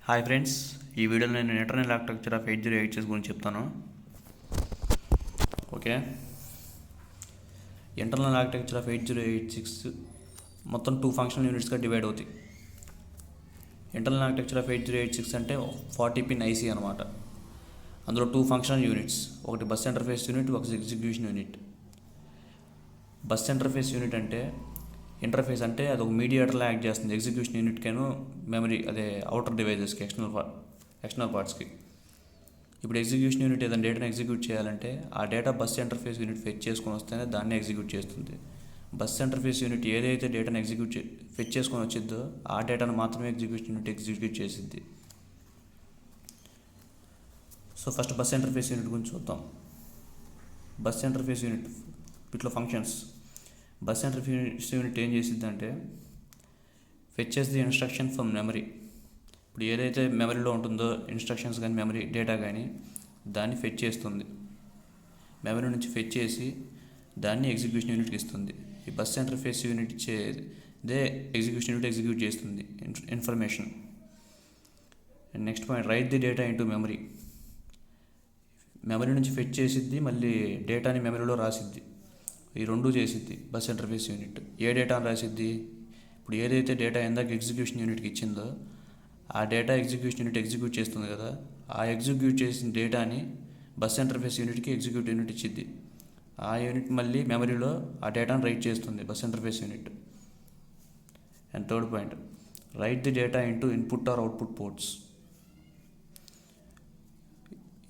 Hi friends, ఈ వీడియోలో నేను ఇంటర్నల్ ఆర్కిటెక్చర్ ఆఫ్ 8086 గురించి చెప్తాను. ఓకే, ఇంటర్నల్ ఆర్కిటెక్చర్ ఆఫ్ 8086 మొత్తం 2 ఫంక్షనల్ యూనిట్స్గా డివైడ్ అవుతాయి. ఇంటర్నల్ ఆర్కిటెక్చర్ ఆఫ్ 8086 అంటే 40 పిన్ ఐసీ అనమాట. అందులో 2 ఫంక్షనల్ యూనిట్స్, ఒకటి బస్ ఇంటర్ఫేస్ యూనిట్, ఒకటి execution unit. Bus interface unit అంటే ఇంటర్ఫేస్ అంటే అది ఒక మీడియేటర్లా యాక్ట్ చేస్తుంది ఎగ్జిక్యూషన్ యూనిట్కేను మెమరీ, అదే అవుటర్ డివైజెస్కి, ఎక్స్టర్నల్ పార్ట్స్కి. ఇప్పుడు ఎగ్జిక్యూషన్ యూనిట్ ఏదైనా డేటాను ఎగ్జిక్యూట్ చేయాలంటే ఆ data bus interface unit fetch చేసుకొని వస్తేనే దాన్ని ఎగ్జిక్యూట్ చేస్తుంది. బస్ ఇంటర్ఫేస్ యూనిట్ ఏదైతే డేటాను ఫెచ్ చేసుకొని వచ్చిందో ఆ డేటాను మాత్రమే ఎగ్జిక్యూషన్ యూనిట్ ఎగ్జిక్యూట్ చేసింది. So first bus interface unit గురించి చూద్దాం. బస్ ఇంటర్ఫేస్ యూనిట్ వీటిలో ఫంక్షన్స్. బస్ ఇంటర్ఫేస్ యూనిట్ ఏం చేసిద్దంటే fetches the instruction from memory. ఇప్పుడు ఏదైతే మెమరీలో ఉంటుందో ఇన్స్ట్రక్షన్స్ కానీ మెమరీ డేటా కానీ దాన్ని ఫెచ్ చేస్తుంది. మెమరీ నుంచి ఫెచ్ చేసి దాన్ని ఎగ్జిక్యూషన్ యూనిట్కి ఇస్తుంది. ఈ బస్ ఇంటర్ఫేస్ యూనిట్ ఇచ్చేదే ఎగ్జిక్యూషన్ యూనిట్ ఎగ్జిక్యూట్ చేస్తుంది information. And next point, write the data into memory. Memory నుంచి ఫెచ్ చేసిద్ది, మళ్ళీ డేటాని మెమరీలో రాసిద్ది. ఈ రెండు చేసిద్ది బస్ ఇంటర్ఫేస్ యూనిట్. ఏ డేటాను రాసిద్ది? ఇప్పుడు ఏదైతే డేటా ఇందాక ఎగ్జిక్యూషన్ యూనిట్కి ఇచ్చిందో ఆ డేటా ఎగ్జిక్యూషన్ యూనిట్ ఎగ్జిక్యూట్ చేస్తుంది కదా, ఆ ఎగ్జిక్యూట్ చేసిన డేటాని బస్ ఇంటర్ఫేస్ యూనిట్కి ఎగ్జిక్యూట్ యూనిట్ ఇచ్చింది. ఆ యూనిట్ మళ్ళీ మెమరీలో ఆ డేటాను రైట్ చేస్తుంది bus interface unit. And third point, write the data into input are output ports.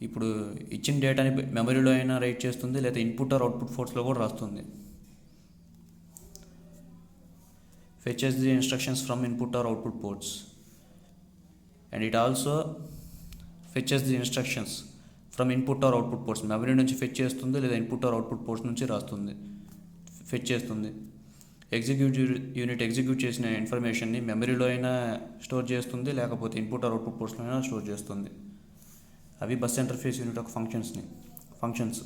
ఇప్పుడు ఇచ్చిన డేటాని మెమరీలో అయినా రైట్ చేస్తుంది, లేదా ఇన్పుట్ ఆర్ అవుట్పుట్ పోర్ట్స్లో కూడా రాస్తుంది. Fetches the instructions from input are output ports. And it also fetches the instructions from input are output ports. Memory నుంచి ఫెచ్ చేస్తుంది, లేదా ఇన్పుట్ ఆర్ అవుట్పుట్ పోర్ట్స్ నుంచి ఫెచ్ చేస్తుంది. ఎగ్జిక్యూట్ యూనిట్ ఎగ్జిక్యూట్ చేసిన ఇన్ఫర్మేషన్ని మెమరీలో అయినా స్టోర్ చేస్తుంది, లేకపోతే ఇన్పుట్ ఆర్ అవుట్పుట్ పోర్ట్స్లో అయినా స్టోర్ చేస్తుంది. అవి బస్ ఇంటర్ఫేస్ యూనిట్ యొక్క ఫంక్షన్స్.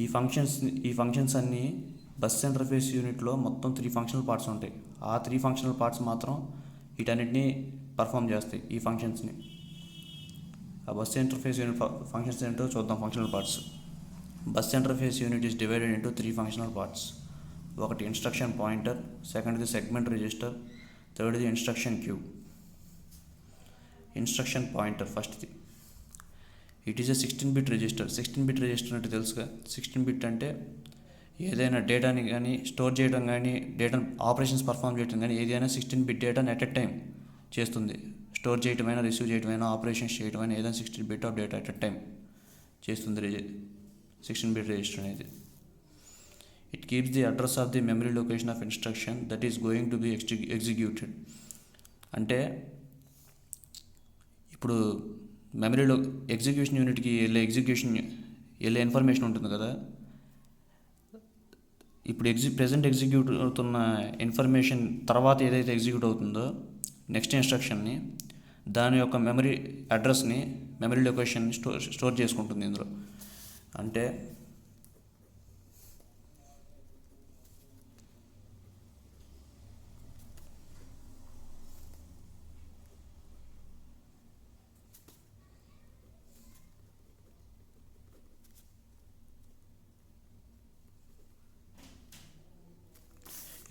ఈ ఫంక్షన్స్ అన్నీ బస్ ఇంటర్ఫేస్ యూనిట్లో మొత్తం 3 ఫంక్షనల్ పార్ట్స్ ఉంటాయి. ఆ 3 ఫంక్షనల్ పార్ట్స్ మాత్రం వీటన్నిటిని పర్ఫామ్ చేస్తాయి, ఈ ఫంక్షన్స్ని. ఆ బస్ ఇంటర్ఫేస్ యూనిట్ ఫంక్షన్స్ ఏంటో చూద్దాం. Functional parts. Bus interface unit is divided into 3 functional parts. ఒకటి ఇన్స్ట్రక్షన్ పాయింటర్, సెకండ్ది సెగ్మెంట్ రిజిస్టర్, థర్డ్ది ఇన్స్ట్రక్షన్ క్యూ. ఇన్స్ట్రక్షన్ పాయింటర్ ఫస్ట్ది. ఇట్ ఈస్ ఎ 16-బిట్ రిజిస్టర్. 16-బిట్ రిజిస్టర్ అంటే తెలుసుగా. 16-బిట్ అంటే ఏదైనా డేటాని కానీ స్టోర్ చేయడం కానీ, డేటాను ఆపరేషన్స్ పర్ఫామ్ చేయడం కానీ ఏదైనా 16-బిట్ డేటాని అట్ ఎ టైం చేస్తుంది. స్టోర్ చేయటమైనా, రిసీవ్ చేయటమైనా, ఆపరేషన్స్ చేయటమైనా ఏదైనా 16-బిట్ of data at a time చేస్తుంది 16-బిట్ రిజిస్టర్ అనేది. It keeps the address of the memory location of instruction that is going to be executed. అంటే ఇప్పుడు మెమరీలో ఎగ్జిక్యూషన్ యూనిట్కి వెళ్ళే ఇన్ఫర్మేషన్ ఉంటుంది కదా. ఇప్పుడు ప్రెజెంట్ ఎగ్జిక్యూట్ అవుతున్న ఇన్ఫర్మేషన్ తర్వాత ఏదైతే ఎగ్జిక్యూట్ అవుతుందో నెక్స్ట్ ఇన్స్ట్రక్షన్ని, దాని యొక్క మెమరీ అడ్రస్ని, మెమరీ లొకేషన్ని స్టోర్ చేసుకుంటుంది ఇందులో. అంటే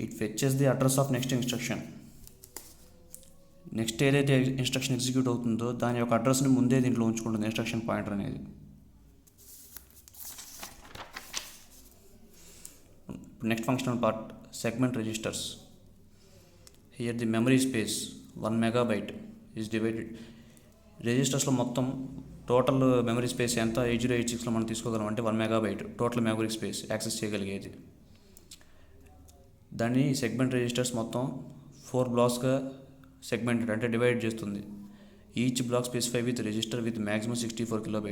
it fetches the address of next instruction. Next ఏదైతే ఇన్స్ట్రక్షన్ ఎగ్జిక్యూట్ అవుతుందో దాని యొక్క అడ్రస్ని ముందే దీంట్లో ఉంచుకుంటుంది ఇన్స్ట్రక్షన్ పాయింటర్ అనేది. Next functional part, segment registers. Here the memory space 1 MB is divided. రిజిస్టర్స్లో మొత్తం టోటల్ మెమరీ స్పేస్ ఎంత 8086లో మనం తీసుకోగలం అంటే 1 MB total memory space access చేయగలిగేది. దాన్ని సెగ్మెంట్ రిజిస్టర్స్ మొత్తం 4 బ్లాక్స్గా సెగ్మెంటెడ్ అంటే డివైడ్ చేస్తుంది. Each black specify with register with maximum 64 KB.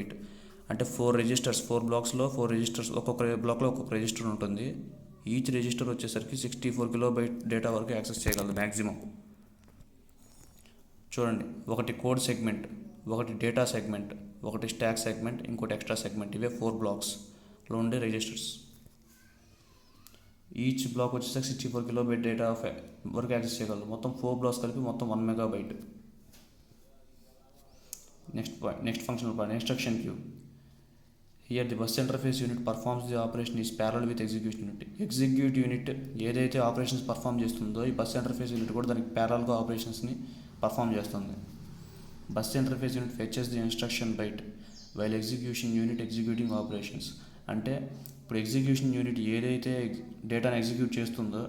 అంటే 4 రిజిస్టర్స్, 4 బ్లాక్స్లో 4 రిజిస్టర్స్, ఒక్కొక్క బ్లాక్లో ఒక్కొక్క రిజిస్టర్ ఉంటుంది. ఈచ్ రిజిస్టర్ వచ్చేసరికి 64 KB డేటా వరకు యాక్సెస్ చేయగలదు మ్యాక్సిమం. చూడండి, ఒకటి కోడ్ సెగ్మెంట్, ఒకటి డేటా సెగ్మెంట్, ఒకటి స్టాక్ సెగ్మెంట్, ఇంకోటి ఎక్స్ట్రా సెగ్మెంట్. ఇవే 4 బ్లాక్స్లో ఉండే రిజిస్టర్స్. ఈచ్ బ్లాక్ వచ్చేసరికి 64 KB డేటా వరకు యాక్సెస్ చేయగలరు. మొత్తం 4 బ్లాక్స్ కలిపి మొత్తం 1 MB. Next functional part, instruction queue. Here the bus interface unit performs the operation is parallel with execution unit. Execute unit ఏదైతే ఆపరేషన్స్ పర్ఫామ్ చేస్తుందో ఈ బస్ ఇంటర్ఫేస్ యూనిట్ కూడా దానికి ప్యారల్గా ఆపరేషన్స్ని పర్ఫామ్ చేస్తుంది. Bus interface unit fetches the instruction byte while execution unit executing operations. అంటే ఇప్పుడు ఎగ్జిక్యూషన్ యూనిట్ ఏదైతే డేటాని ఎగ్జిక్యూట్ చేస్తుందో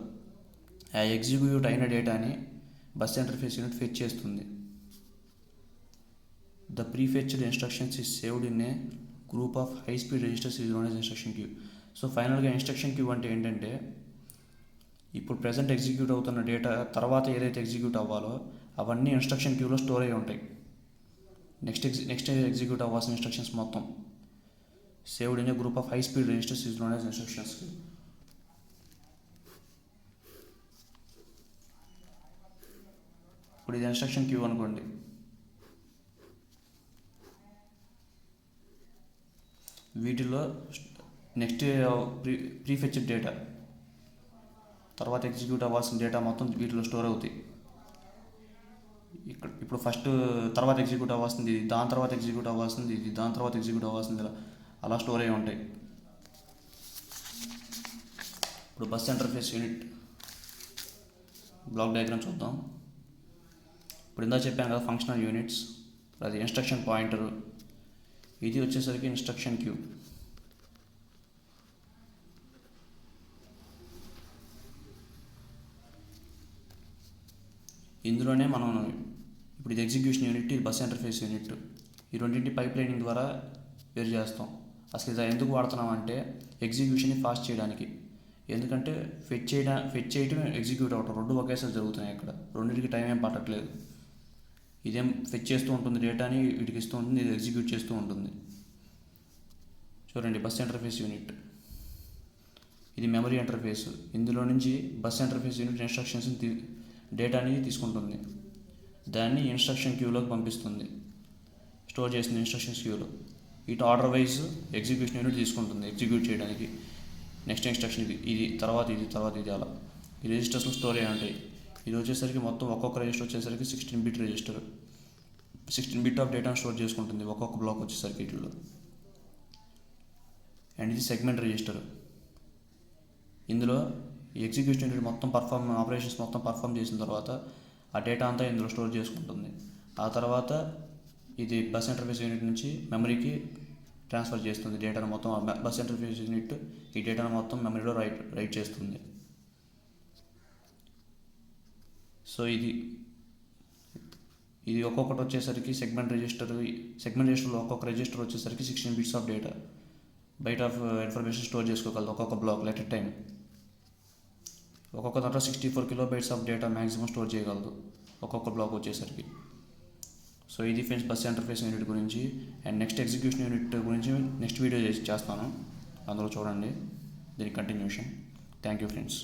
ఆ ఎగ్జిక్యూట్ అయిన డేటాని బస్ ఇంటర్ఫేస్ యూనిట్ ఫెచ్ చేస్తుంది. The prefetched instructions is saved in a group of high speed registers is known as instruction queue. So ఫైనల్గా ఇన్స్ట్రక్షన్ క్యూ అంటే ఏంటంటే ఇప్పుడు ప్రజెంట్ ఎగ్జిక్యూట్ అవుతున్న డేటా తర్వాత ఏదైతే ఎగ్జిక్యూట్ అవ్వాలో అవన్నీ ఇన్స్ట్రక్షన్ క్యూలో స్టోర్ అయి ఉంటాయి. నెక్స్ట్ ఎగ్జిక్యూట్ అవ్వాల్సిన ఇన్స్ట్రక్షన్స్ మొత్తం saved in a group of high speed registers is known as instructions queue. ఇప్పుడు ఇది ఇన్స్ట్రక్షన్ క్యూ అనుకోండి. వీటిలో నెక్స్ట్ ప్రీఫెచ్డ్ డేటా తర్వాత ఎగ్జిక్యూట్ అవ్వాల్సిన డేటా మొత్తం వీటిలో స్టోర్ అవుతాయి. ఇప్పుడు ఫస్ట్ తర్వాత ఎగ్జిక్యూట్ అవ్వాల్సింది దాని తర్వాత ఎగ్జిక్యూట్ అవ్వాల్సింది ఇది దాని తర్వాత ఎగ్జిక్యూట్ అవ్వాల్సింది అలా స్టోర్ అయి ఉంటాయి. ఇప్పుడు bus interface unit block diagram చూద్దాం. ఇప్పుడు ఇందా చెప్పాను కదా ఫంక్షనల్ యూనిట్స్, అది ఇన్స్ట్రక్షన్ పాయింటరు, ఇది వచ్చేసరికి ఇన్స్ట్రక్షన్ క్యూ. ఇందులోనే మనం ఇప్పుడు ఇది ఎగ్జిక్యూషన్ యూనిట్, ఇది బస్ ఇంటర్ఫేస్ యూనిట్, ఈ రెండింటి పైప్ లైనింగ్ ద్వారా వేరు చేస్తాం. అసలు ఇది ఎందుకు వాడుతున్నాం అంటే ఎగ్జిక్యూషన్ని ఫాస్ట్ చేయడానికి. ఎందుకంటే ఫెచ్ చేయడం ఎగ్జిక్యూట్ అవ్వటం రెండు ఒకేసారి జరుగుతున్నాయి. ఇక్కడ రెండింటికి టైం ఏం పట్టట్లేదు. ఇదేం ఫెచ్ చేస్తూ ఉంటుంది డేటాని వీటికి ఇస్తూ ఉంటుంది, ఇది ఎగ్జిక్యూట్ చేస్తూ ఉంటుంది. చూడండి బస్ ఇంటర్ఫేస్ యూనిట్, ఇది మెమరీ ఇంటర్ఫేస్. ఇందులో నుంచి బస్ ఇంటర్ఫేస్ యూనిట్ ఇన్స్ట్రక్షన్స్ డేటాని తీసుకుంటుంది, దాన్ని ఇన్స్ట్రక్షన్ క్యూలోకి పంపిస్తుంది, స్టోర్ చేస్తుంది ఇన్స్ట్రక్షన్స్ క్యూలో. ఇటు ఆర్డర్ వైజ్ ఎగ్జిక్యూషన్ యూనిట్ తీసుకుంటుంది ఎగ్జిక్యూట్ చేయడానికి. నెక్స్ట్ ఇన్స్ట్రక్షన్ ఇది తర్వాత ఇది అలా ఈ రిజిస్టర్స్లో స్టోర్ అయ్యి ఉంటాయి. ఇది వచ్చేసరికి మొత్తం ఒక్కొక్క రిజిస్టర్ వచ్చేసరికి 16 బిట్ రిజిస్టర్, 16 బిట్ ఆఫ్ డేటాను స్టోర్ చేసుకుంటుంది ఒక్కొక్క బ్లాక్ వచ్చేసరికి వీటిలో. అండ్ ఇది సెగ్మెంట్ రిజిస్టర్. ఇందులో ఈ ఎగ్జిక్యూషన్ యూనిట్ మొత్తం ఆపరేషన్స్ మొత్తం పర్ఫామ్ చేసిన తర్వాత ఆ డేటా అంతా ఇందులో స్టోర్ చేసుకుంటుంది. ఆ తర్వాత ఇది బస్ ఇంటర్ఫేస్ యూనిట్ నుంచి మెమరీకి ట్రాన్స్ఫర్ చేస్తుంది డేటాను మొత్తం. బస్ ఇంటర్ఫేస్ యూనిట్ ఈ డేటాను మొత్తం మెమరీలో రైట్ చేస్తుంది. సో ఇది ఒక్కొక్కటి వచ్చేసరికి సెగ్మెంట్ రిజిస్టర్లో ఒక్కొక్క రిజిస్టర్ వచ్చేసరికి 16 bits of data byte of information store చేసుకోగలదు ఒక్కొక్క బ్లాక్ ఎట్ ఎ టైం. ఒక్కొక్క దాంట్లో 64 KB of data maximum store చేయగలదు ఒక్కొక్క బ్లాక్ వచ్చేసరికి. సో ఇది ఫ్రెండ్స్ బస్ ఇంటర్ఫేస్ యూనిట్ గురించి. అండ్ నెక్స్ట్ ఎగ్జిక్యూషన్ యూనిట్ గురించి నెక్స్ట్ వీడియో చేస్తాను, అందులో చూడండి దీని కంటిన్యూషన్. Thank you friends.